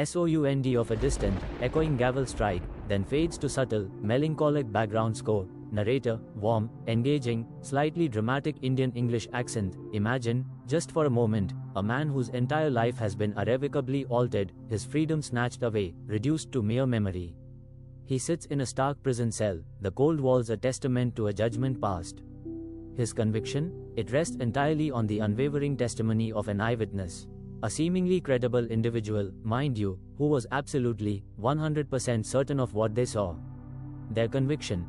sound of a distant, echoing gavel strike, then fades to subtle, melancholic background score. Narrator, warm, engaging, slightly dramatic Indian English accent. Imagine, just for a moment, a man whose entire life has been irrevocably altered, his freedom snatched away, reduced to mere memory. He sits in a stark prison cell, the cold walls a testament to a judgment past. His conviction? It rests entirely on the unwavering testimony of an eyewitness. A seemingly credible individual, mind you, who was absolutely, 100% certain of what they saw. Their conviction,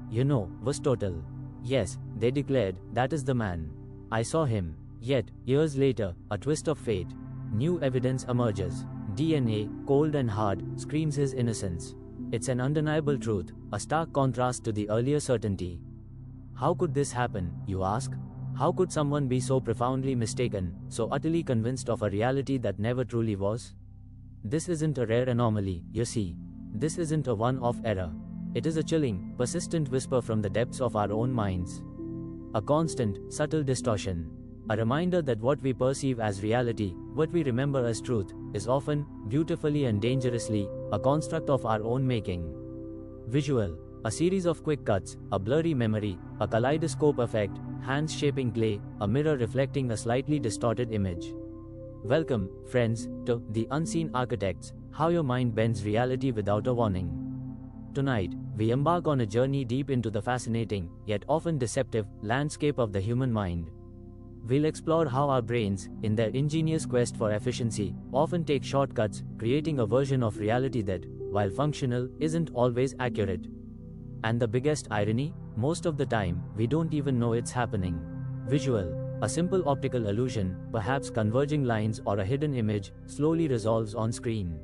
was total. Yes, they declared, that is the man. I saw him. Yet, years later, a twist of fate. New evidence emerges. DNA, cold and hard, screams his innocence. It's an undeniable truth, a stark contrast to the earlier certainty. How could this happen, you ask? How could someone be so profoundly mistaken, so utterly convinced of a reality that never truly was? This isn't a rare anomaly, you see. This isn't a one-off error. It is a chilling, persistent whisper from the depths of our own minds. A constant, subtle distortion. A reminder that what we perceive as reality, what we remember as truth, is often, beautifully and dangerously, a construct of our own making. Visual. A series of quick cuts, a blurry memory, a kaleidoscope effect, hands shaping clay, a mirror reflecting a slightly distorted image. Welcome, friends, to The Unseen Architects, how your mind bends reality without a warning. Tonight, we embark on a journey deep into the fascinating, yet often deceptive, landscape of the human mind. We'll explore how our brains, in their ingenious quest for efficiency, often take shortcuts, creating a version of reality that, while functional, isn't always accurate. And the biggest irony? Most of the time, we don't even know it's happening. Visual. A simple optical illusion, perhaps converging lines or a hidden image, slowly resolves on screen.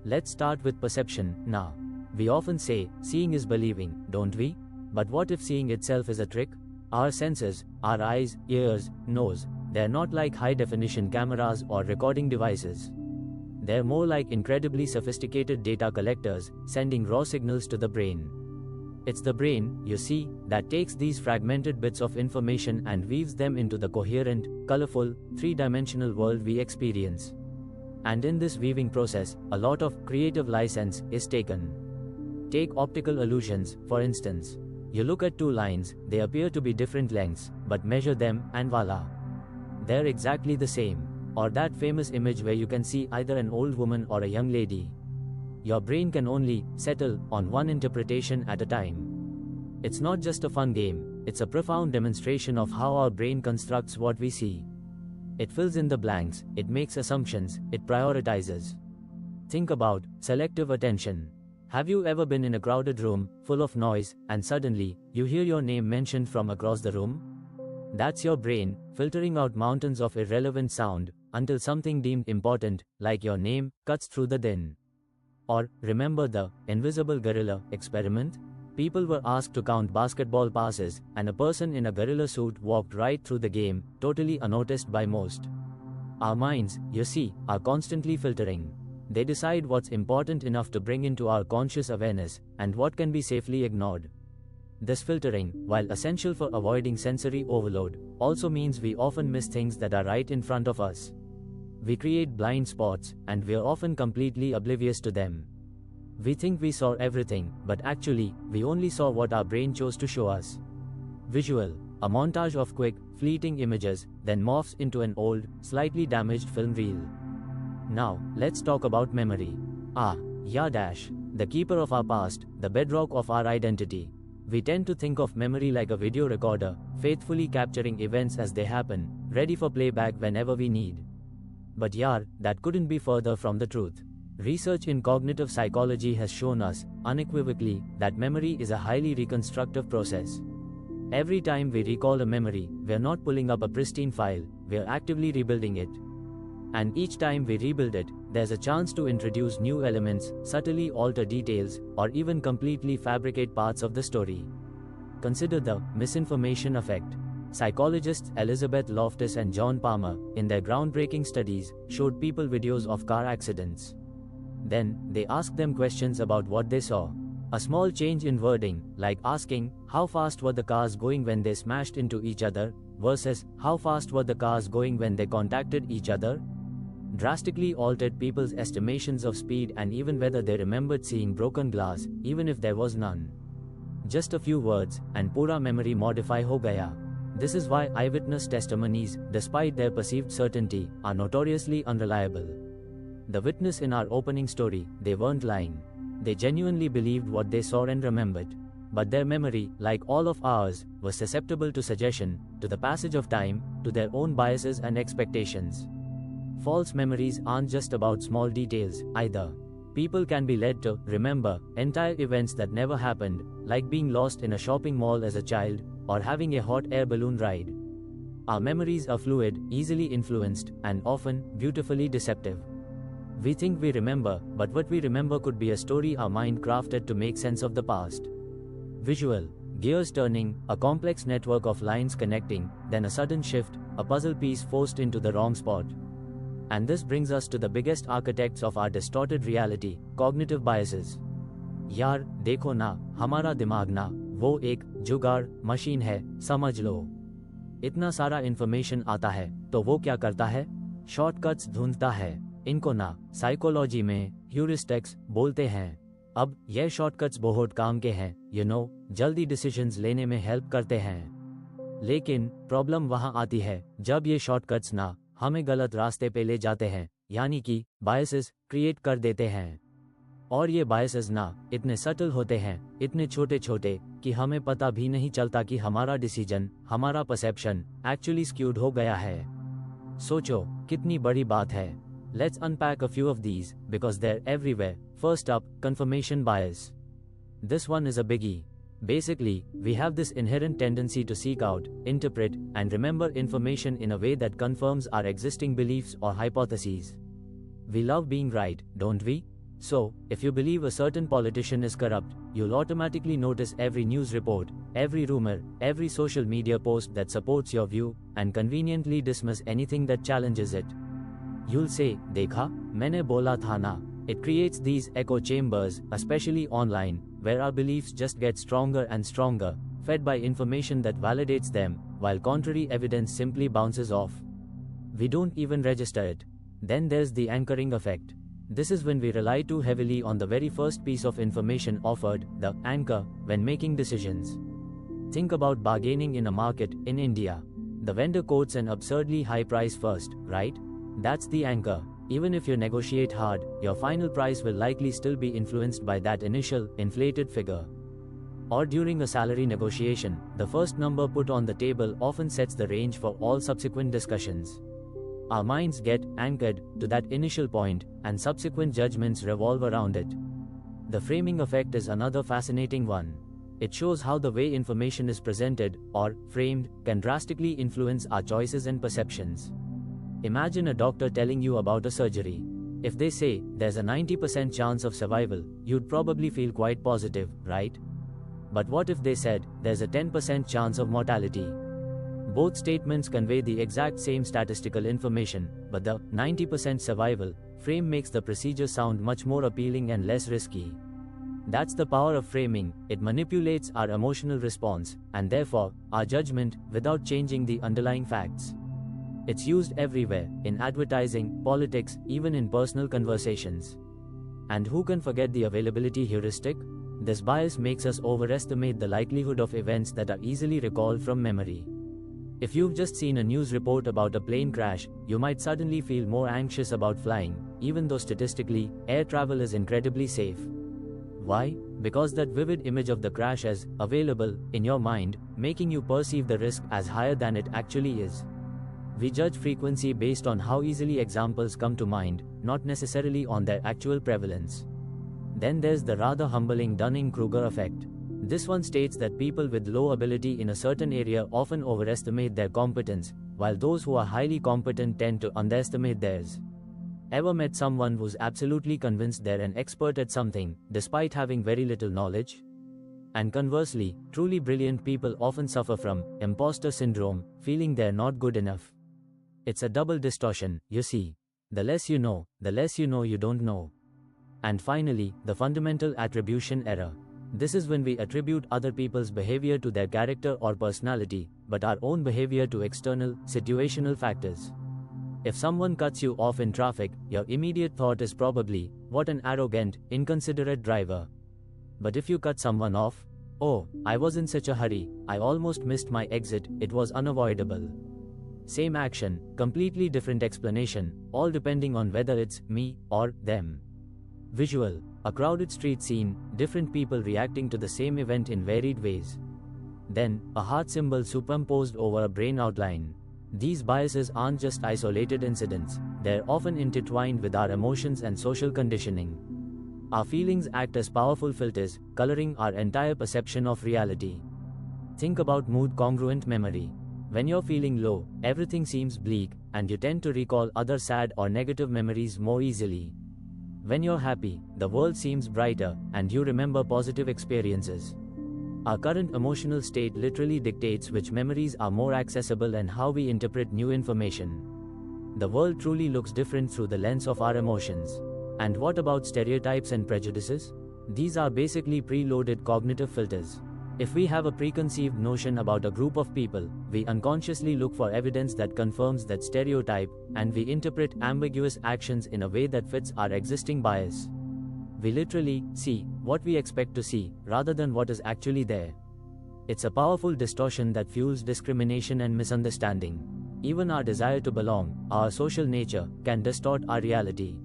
Let's start with perception, now. We often say, seeing is believing, don't we? But what if seeing itself is a trick? Our senses, our eyes, ears, nose, they're not like high-definition cameras or recording devices. They're more like incredibly sophisticated data collectors, sending raw signals to the brain. It's the brain, you see, that takes these fragmented bits of information and weaves them into the coherent, colorful, three-dimensional world we experience. And in this weaving process, a lot of creative license is taken. Take optical illusions, for instance. You look at two lines, they appear to be different lengths, but measure them, and voila. They're exactly the same. Or that famous image where you can see either an old woman or a young lady. Your brain can only settle on one interpretation at a time. It's not just a fun game, it's a profound demonstration of how our brain constructs what we see. It fills in the blanks, it makes assumptions, it prioritizes. Think about selective attention. Have you ever been in a crowded room, full of noise, and suddenly, you hear your name mentioned from across the room? That's your brain, filtering out mountains of irrelevant sound, until something deemed important, like your name, cuts through the din. Or, remember the invisible gorilla experiment? People were asked to count basketball passes, and a person in a gorilla suit walked right through the game, totally unnoticed by most. Our minds, you see, are constantly filtering. They decide what's important enough to bring into our conscious awareness, and what can be safely ignored. This filtering, while essential for avoiding sensory overload, also means we often miss things that are right in front of us. We create blind spots, and we're often completely oblivious to them. We think we saw everything, but actually, we only saw what our brain chose to show us. Visual. A montage of quick, fleeting images, then morphs into an old, slightly damaged film reel. Now, let's talk about memory. The keeper of our past, the bedrock of our identity. We tend to think of memory like a video recorder, faithfully capturing events as they happen, ready for playback whenever we need. But that couldn't be further from the truth. Research in cognitive psychology has shown us, unequivocally, that memory is a highly reconstructive process. Every time we recall a memory, we're not pulling up a pristine file, we're actively rebuilding it. And each time we rebuild it, there's a chance to introduce new elements, subtly alter details, or even completely fabricate parts of the story. Consider the misinformation effect. Psychologists Elizabeth Loftus and John Palmer, in their groundbreaking studies, showed people videos of car accidents. Then, they asked them questions about what they saw. A small change in wording, like asking, how fast were the cars going when they smashed into each other, versus, how fast were the cars going when they contacted each other? drastically altered people's estimations of speed and even whether they remembered seeing broken glass, even if there was none. Just a few words, and pura memory modify ho gaya. This is why eyewitness testimonies, despite their perceived certainty, are notoriously unreliable. The witness in our opening story, they weren't lying. They genuinely believed what they saw and remembered. But their memory, like all of ours, was susceptible to suggestion, to the passage of time, to their own biases and expectations. False memories aren't just about small details, either. People can be led to remember entire events that never happened, like being lost in a shopping mall as a child, or having a hot air balloon ride. Our memories are fluid, easily influenced, and often beautifully deceptive. We think we remember, but what we remember could be a story our mind crafted to make sense of the past. Visual, gears turning, a complex network of lines connecting, then a sudden shift, a puzzle piece forced into the wrong spot. And this brings us to the biggest architects of our distorted reality, cognitive biases. यार, देखो ना, हमारा दिमाग ना, वो एक जुगाड़ machine है, समझ लो। इतना सारा इंफॉर्मेशन आता है, तो वो क्या करता है? शॉर्टकट्स ढूंढता है। इनको ना, साइकोलॉजी में, ह्यूरिस्टिक्स बोलते हैं। अब, ये शॉर्टकट्स बहुत काम के हैं, जल्दी डिसीजंस लेने में हेल्प करते हैं। लेकिन, प्रॉब्लम वहाँ आती है, जब ये शॉर्टकट्स ना, हमें गलत रास्ते पे ले जाते हैं, यानी कि बायसेस क्रिएट कर देते हैं। और ये बायसेस ना इतने सटल होते हैं, इतने छोटे छोटे, कि हमें पता भी नहीं चलता कि हमारा डिसीजन, हमारा परसेप्शन एक्चुअली स्क्यूड हो गया है। सोचो, कितनी बड़ी बात है। Let's unpack a few of these, because they're everywhere. First up, confirmation bias. This one is a biggie. Basically, we have this inherent tendency to seek out, interpret, and remember information in a way that confirms our existing beliefs or hypotheses. We love being right, don't we? So, if you believe a certain politician is corrupt, you'll automatically notice every news report, every rumor, every social media post that supports your view, and conveniently dismiss anything that challenges it. You'll say, देखा, मैंने बोला था ना. It creates these echo chambers, especially online, where our beliefs just get stronger and stronger, fed by information that validates them, while contrary evidence simply bounces off. We don't even register it. Then there's the anchoring effect. This is when we rely too heavily on the very first piece of information offered, the anchor, when making decisions. Think about bargaining in a market in India. The vendor quotes an absurdly high price first, right? That's the anchor. Even if you negotiate hard, your final price will likely still be influenced by that initial, inflated figure. Or during a salary negotiation, the first number put on the table often sets the range for all subsequent discussions. Our minds get anchored to that initial point, and subsequent judgments revolve around it. The framing effect is another fascinating one. It shows how the way information is presented, or framed, can drastically influence our choices and perceptions. Imagine a doctor telling you about a surgery. If they say, there's a 90% chance of survival, you'd probably feel quite positive, right? But what if they said, there's a 10% chance of mortality? Both statements convey the exact same statistical information, but the 90% survival frame makes the procedure sound much more appealing and less risky. That's the power of framing. It manipulates our emotional response, and therefore, our judgment, without changing the underlying facts. It's used everywhere, in advertising, politics, even in personal conversations. And who can forget the availability heuristic? This bias makes us overestimate the likelihood of events that are easily recalled from memory. If you've just seen a news report about a plane crash, you might suddenly feel more anxious about flying, even though statistically, air travel is incredibly safe. Why? Because that vivid image of the crash is available in your mind, making you perceive the risk as higher than it actually is. We judge frequency based on how easily examples come to mind, not necessarily on their actual prevalence. Then there's the rather humbling Dunning-Kruger effect. This one states that people with low ability in a certain area often overestimate their competence, while those who are highly competent tend to underestimate theirs. Ever met someone who's absolutely convinced they're an expert at something, despite having very little knowledge? And conversely, truly brilliant people often suffer from imposter syndrome, feeling they're not good enough. It's a double distortion, you see. The less you know you don't know. And finally, the fundamental attribution error. This is when we attribute other people's behavior to their character or personality, but our own behavior to external, situational factors. If someone cuts you off in traffic, your immediate thought is probably, what an arrogant, inconsiderate driver. But if you cut someone off, oh, I was in such a hurry, I almost missed my exit, it was unavoidable. Same action, completely different explanation, all depending on whether it's me or them. Visual, a crowded street scene, different people reacting to the same event in varied ways. Then, a heart symbol superimposed over a brain outline. These biases aren't just isolated incidents, they're often intertwined with our emotions and social conditioning. Our feelings act as powerful filters, coloring our entire perception of reality. Think about mood-congruent memory. When you're feeling low, everything seems bleak, and you tend to recall other sad or negative memories more easily. When you're happy, the world seems brighter, and you remember positive experiences. Our current emotional state literally dictates which memories are more accessible and how we interpret new information. The world truly looks different through the lens of our emotions. And what about stereotypes and prejudices? These are basically preloaded cognitive filters. If we have a preconceived notion about a group of people, we unconsciously look for evidence that confirms that stereotype, and we interpret ambiguous actions in a way that fits our existing bias. We literally see what we expect to see, rather than what is actually there. It's a powerful distortion that fuels discrimination and misunderstanding. Even our desire to belong, our social nature, can distort our reality.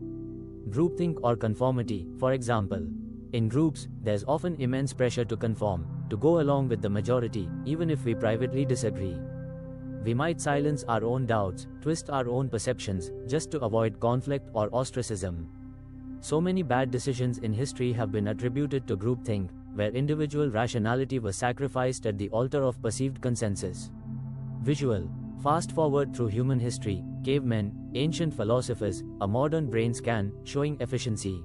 Groupthink or conformity, for example. In groups, there's often immense pressure to conform, to go along with the majority, even if we privately disagree. We might silence our own doubts, twist our own perceptions, just to avoid conflict or ostracism. So many bad decisions in history have been attributed to groupthink, where individual rationality was sacrificed at the altar of perceived consensus. Visual. Fast forward through human history, cavemen, ancient philosophers, a modern brain scan, showing efficiency.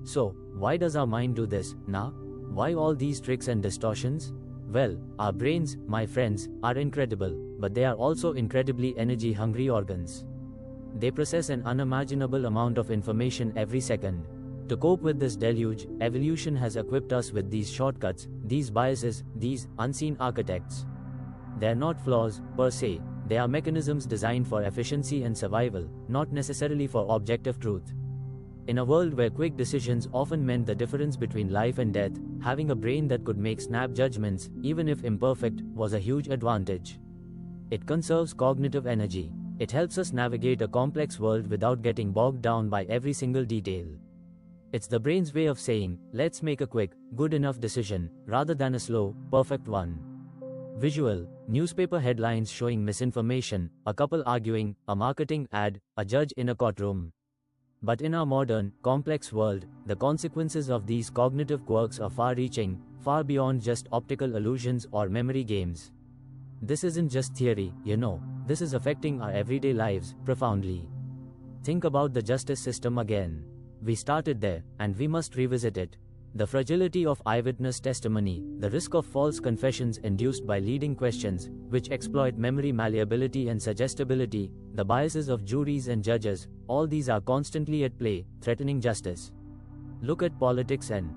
So, why does our mind do this, nah? Why all these tricks and distortions? Well, our brains, my friends, are incredible, but they are also incredibly energy-hungry organs. They process an unimaginable amount of information every second. To cope with this deluge, evolution has equipped us with these shortcuts, these biases, these unseen architects. They're not flaws, per se, they are mechanisms designed for efficiency and survival, not necessarily for objective truth. In a world where quick decisions often meant the difference between life and death, having a brain that could make snap judgments, even if imperfect, was a huge advantage. It conserves cognitive energy. It helps us navigate a complex world without getting bogged down by every single detail. It's the brain's way of saying, let's make a quick, good enough decision, rather than a slow, perfect one. Visual. Newspaper headlines showing misinformation, a couple arguing, a marketing ad, a judge in a courtroom. But in our modern, complex world, the consequences of these cognitive quirks are far-reaching, far beyond just optical illusions or memory games. This isn't just theory, this is affecting our everyday lives, profoundly. Think about the justice system again. We started there, and we must revisit it. The fragility of eyewitness testimony, the risk of false confessions induced by leading questions, which exploit memory malleability and suggestibility, the biases of juries and judges, all these are constantly at play, threatening justice. Look at politics and